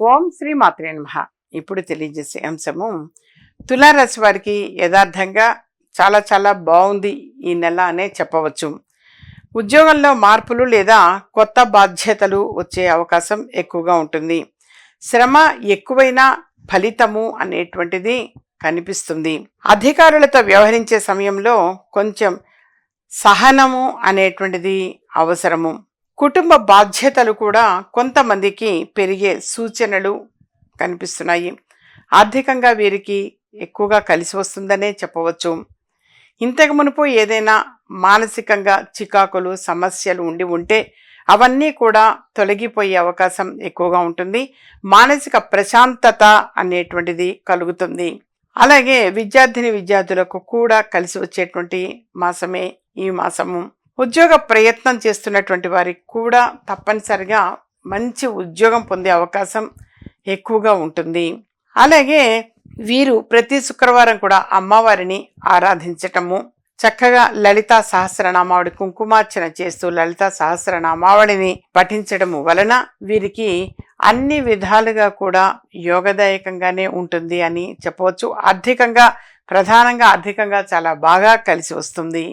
ఓం శ్రీ మాత్రే నమః. ఇప్పుడు తెలియజేసే అంశము తులారాశి వారికి యథార్థంగా చాలా చాలా బాగుంది ఈ నెల అనే చెప్పవచ్చు. ఉద్యోగంలో మార్పులు లేదా కొత్త బాధ్యతలు వచ్చే అవకాశం ఎక్కువగా ఉంటుంది. శ్రమ ఎక్కువైనా ఫలితము అనేటువంటిది కనిపిస్తుంది. అధికారులతో వ్యవహరించే సమయంలో కొంచెం సహనము అనేటువంటిది అవసరము. కుటుంబ బాధ్యతలు కూడా కొంతమందికి పెరిగే సూచనలు కనిపిస్తున్నాయి. ఆర్థికంగా వీరికి ఎక్కువగా కలిసి వస్తుందనే చెప్పవచ్చు. ఇంతకు మునుపు ఏదైనా మానసికంగా చికాకులు సమస్యలు ఉంటే అవన్నీ కూడా తొలగిపోయే అవకాశం ఎక్కువగా ఉంటుంది. మానసిక ప్రశాంతత అనేటువంటిది కలుగుతుంది. అలాగే విద్యార్థులకు కూడా కలిసి వచ్చేటువంటి మాసమే ఈ మాసము. ఉద్యోగ ప్రయత్నం చేస్తున్నటువంటి వారికి కూడా తప్పనిసరిగా మంచి ఉద్యోగం పొందే అవకాశం ఎక్కువగా ఉంటుంది. అలాగే వీరు ప్రతి శుక్రవారం కూడా అమ్మవారిని ఆరాధించటము, చక్కగా లలితా సహస్రనామావళి కుంకుమార్చన చేస్తూ లలితా సహస్రనామావళిని పఠించడము వలన వీరికి అన్ని విధాలుగా కూడా యోగదాయకంగానే ఉంటుంది అని చెప్పవచ్చు. ప్రధానంగా ఆర్థికంగా చాలా బాగా కలిసి వస్తుంది.